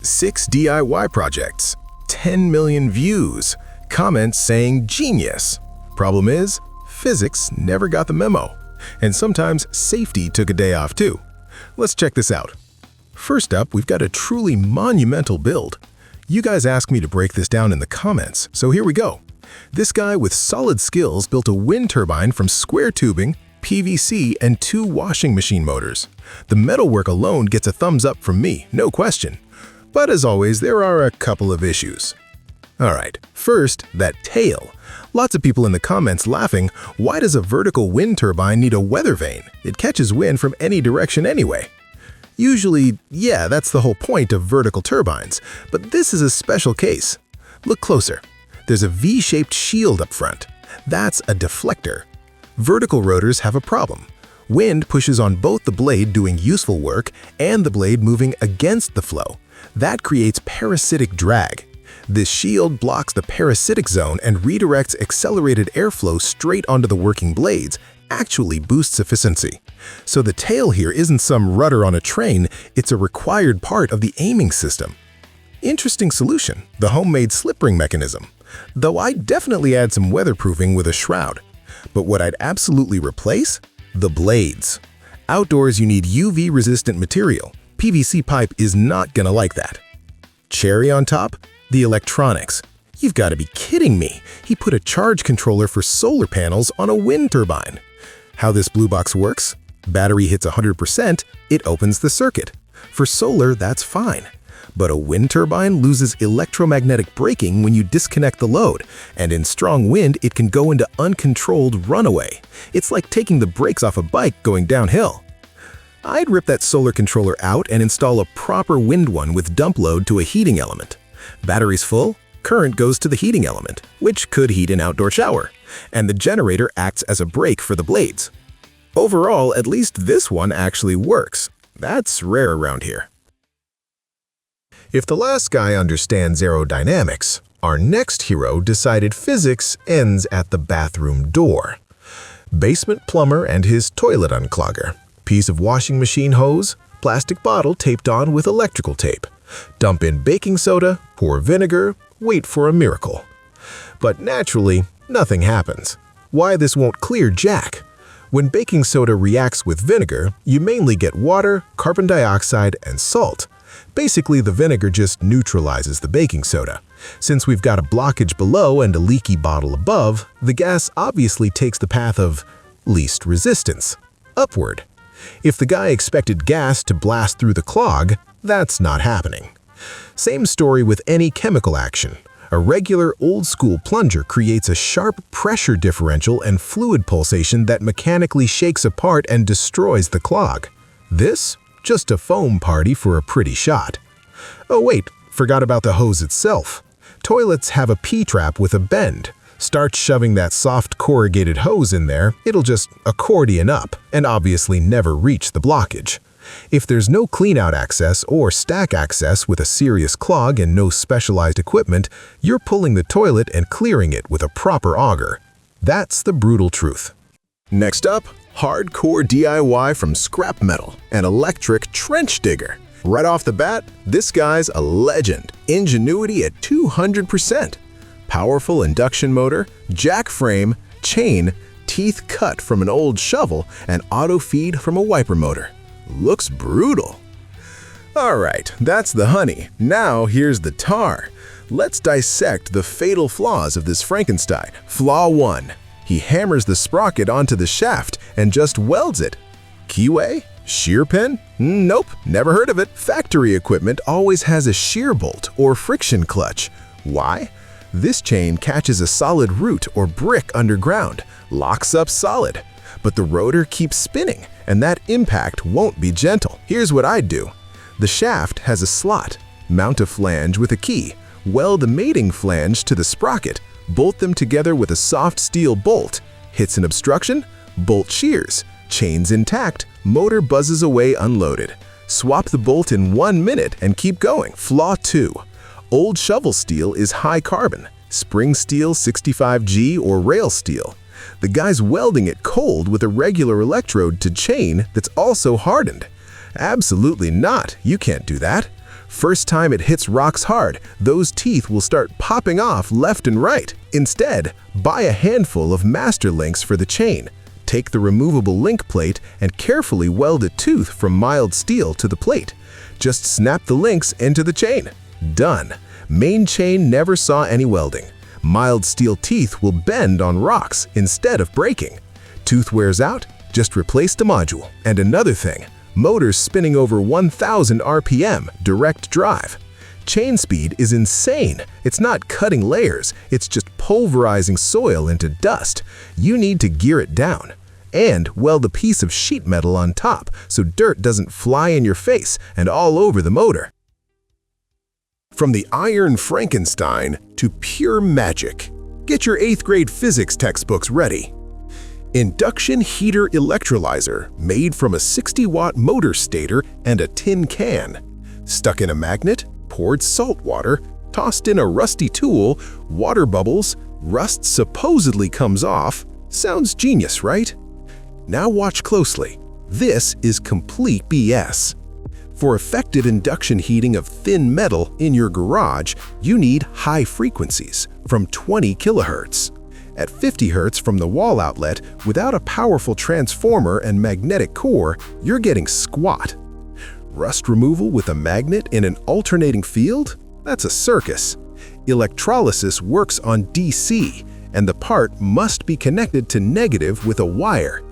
6 DIY projects, 10 million views, comments saying genius. Problem is, physics never got the memo. And sometimes safety took a day off too. Let's check this out. First up, we've got a truly monumental build. You guys asked me to break this down in the comments, so here we go. This guy with solid skills built a wind turbine from square tubing, PVC, and 2 washing machine motors. The metalwork alone gets a thumbs up from me, no question. But as always, there are a couple of issues. Alright, first, that tail. Lots of people in the comments laughing, why does a vertical wind turbine need a weather vane? It catches wind from any direction anyway. Usually, yeah, that's the whole point of vertical turbines, but this is a special case. Look closer. There's a V-shaped shield up front. That's a deflector. Vertical rotors have a problem. Wind pushes on both the blade doing useful work and the blade moving against the flow. That creates parasitic drag. This shield blocks the parasitic zone and redirects accelerated airflow straight onto the working blades, actually boosts efficiency. So the tail here isn't some rudder on a train, it's a required part of the aiming system. Interesting solution, the homemade slip ring mechanism. Though I'd definitely add some weatherproofing with a shroud. But what I'd absolutely replace? The blades. Outdoors you need UV-resistant material. PVC pipe is not gonna like that. Cherry on top? The electronics. You've got to be kidding me. He put a charge controller for solar panels on a wind turbine. How this blue box works? Battery hits 100%, it opens the circuit. For solar, that's fine. But a wind turbine loses electromagnetic braking when you disconnect the load, and in strong wind, it can go into uncontrolled runaway. It's like taking the brakes off a bike going downhill. I'd rip that solar controller out and install a proper wind one with dump load to a heating element. Battery's full, current goes to the heating element, which could heat an outdoor shower, and the generator acts as a brake for the blades. Overall, at least this one actually works. That's rare around here. If the last guy understands aerodynamics, our next hero decided physics ends at the bathroom door. Basement plumber and his toilet unclogger. Piece of washing machine hose, plastic bottle taped on with electrical tape. Dump in baking soda, pour vinegar, wait for a miracle. But naturally, nothing happens. Why this won't clear jack? When baking soda reacts with vinegar, you mainly get water, carbon dioxide, and salt. Basically, the vinegar just neutralizes the baking soda. Since we've got a blockage below and a leaky bottle above, the gas obviously takes the path of least resistance, upward. If the guy expected gas to blast through the clog, that's not happening. Same story with any chemical action. A regular old-school plunger creates a sharp pressure differential and fluid pulsation that mechanically shakes apart and destroys the clog. This? Just a foam party for a pretty shot. Oh wait, forgot about the hose itself. Toilets have a P-trap with a bend. Start shoving that soft corrugated hose in there, it'll just accordion up and obviously never reach the blockage. If there's no cleanout access or stack access with a serious clog and no specialized equipment, you're pulling the toilet and clearing it with a proper auger. That's the brutal truth. Next up, hardcore DIY from scrap metal, an electric trench digger. Right off the bat, this guy's a legend. Ingenuity at 200%. Powerful induction motor, jack frame, chain, teeth cut from an old shovel, and auto feed from a wiper motor. Looks brutal. Alright, that's the honey. Now here's the tar. Let's dissect the fatal flaws of this Frankenstein. Flaw 1. He hammers the sprocket onto the shaft and just welds it. Keyway? Shear pin? Nope, never heard of it. Factory equipment always has a shear bolt or friction clutch. Why? This chain catches a solid root or brick underground, locks up solid. But the rotor keeps spinning, and that impact won't be gentle. Here's what I'd do. The shaft has a slot. Mount a flange with a key. Weld a mating flange to the sprocket. Bolt them together with a soft steel bolt. Hits an obstruction? Bolt shears. Chain's intact. Motor buzzes away unloaded. Swap the bolt in 1 minute and keep going. Flaw 2. Old shovel steel is high carbon. Spring steel 65G or rail steel. The guy's welding it cold with a regular electrode to chain that's also hardened. Absolutely not, you can't do that. First time it hits rocks hard, those teeth will start popping off left and right. Instead, buy a handful of master links for the chain. Take the removable link plate and carefully weld a tooth from mild steel to the plate. Just snap the links into the chain. Done. Main chain never saw any welding. Mild steel teeth will bend on rocks instead of breaking. Tooth wears out, just replace the module. And another thing, motors spinning over 1000 RPM, direct drive. Chain speed is insane. It's not cutting layers, it's just pulverizing soil into dust. You need to gear it down. And weld a piece of sheet metal on top so dirt doesn't fly in your face and all over the motor. From the iron Frankenstein to pure magic, get your 8th grade physics textbooks ready. Induction heater electrolyzer made from a 60-watt motor stator and a tin can. Stuck in a magnet, poured salt water, tossed in a rusty tool, water bubbles, rust supposedly comes off. Sounds genius, right? Now watch closely. This is complete BS. For effective induction heating of thin metal in your garage, you need high frequencies from 20 kilohertz. At 50 Hz from the wall outlet, without a powerful transformer and magnetic core, you're getting squat. Rust removal with a magnet in an alternating field? That's a circus. Electrolysis works on DC, and the part must be connected to negative with a wire.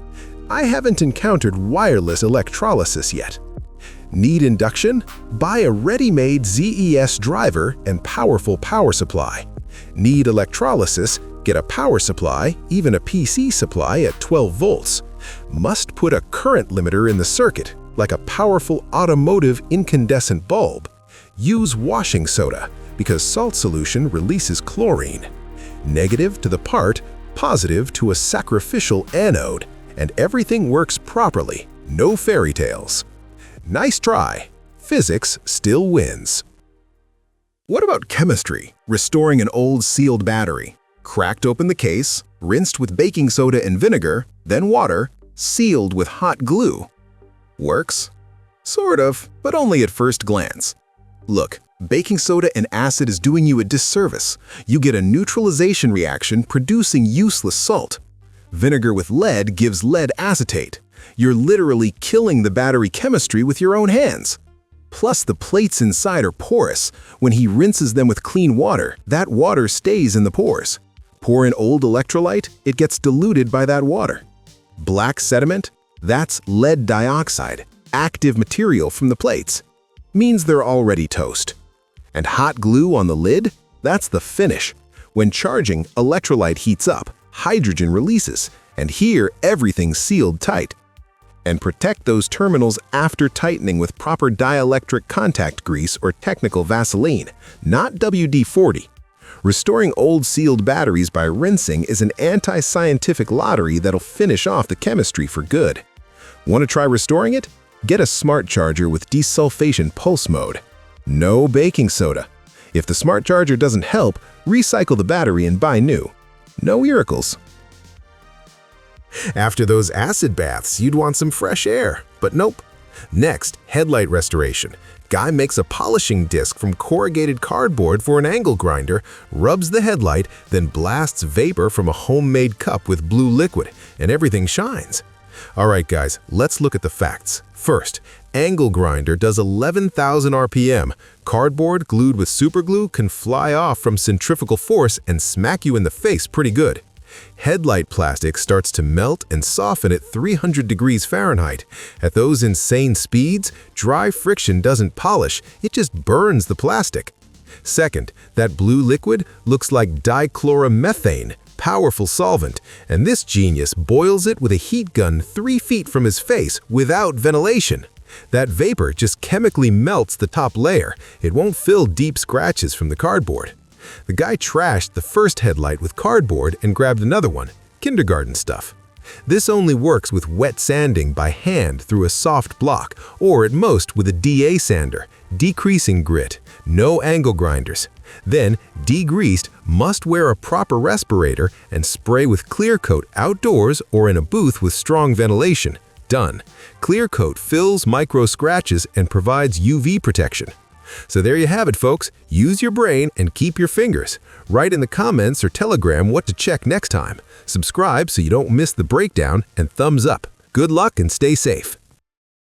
I haven't encountered wireless electrolysis yet. Need induction? Buy a ready-made ZES driver and powerful power supply. Need electrolysis? Get a power supply, even a PC supply at 12 volts. Must put a current limiter in the circuit, like a powerful automotive incandescent bulb. Use washing soda, because salt solution releases chlorine. Negative to the part, positive to a sacrificial anode, and everything works properly, no fairy tales. Nice try. Physics still wins. What about chemistry? Restoring an old sealed battery. Cracked open the case, rinsed with baking soda and vinegar, then water, sealed with hot glue. Works? Sort of, but only at first glance. Look, baking soda and acid is doing you a disservice. You get a neutralization reaction producing useless salt. Vinegar with lead gives lead acetate. You're literally killing the battery chemistry with your own hands. Plus, the plates inside are porous. When he rinses them with clean water, that water stays in the pores. Pour in old electrolyte, it gets diluted by that water. Black sediment? That's lead dioxide, active material from the plates. Means they're already toast. And hot glue on the lid? That's the finish. When charging, electrolyte heats up, hydrogen releases, and here everything's sealed tight. And protect those terminals after tightening with proper dielectric contact grease or technical Vaseline, not WD-40. Restoring old sealed batteries by rinsing is an anti-scientific lottery that'll finish off the chemistry for good. Want to try restoring it? Get a smart charger with desulfation pulse mode. No baking soda. If the smart charger doesn't help, recycle the battery and buy new. No miracles. After those acid baths, you'd want some fresh air, but nope. Next, headlight restoration. Guy makes a polishing disc from corrugated cardboard for an angle grinder, rubs the headlight, then blasts vapor from a homemade cup with blue liquid, and everything shines. Alright guys, let's look at the facts. First, angle grinder does 11,000 RPM. Cardboard glued with superglue can fly off from centrifugal force and smack you in the face pretty good. Headlight plastic starts to melt and soften at 300 degrees Fahrenheit. At those insane speeds, dry friction doesn't polish, it just burns the plastic. Second, that blue liquid looks like dichloromethane, powerful solvent, and this genius boils it with a heat gun 3 feet from his face without ventilation. That vapor just chemically melts the top layer. It won't fill deep scratches from the cardboard. The guy trashed the first headlight with cardboard and grabbed another one, kindergarten stuff. This only works with wet sanding by hand through a soft block, or at most with a DA sander, decreasing grit, no angle grinders. Then, degreased, must wear a proper respirator and spray with clear coat outdoors or in a booth with strong ventilation. Done. Clear coat fills micro scratches and provides UV protection. So there you have it, folks. Use your brain and keep your fingers. Write in the comments or Telegram what to check next time. Subscribe so you don't miss the breakdown, and thumbs up. Good luck and stay safe.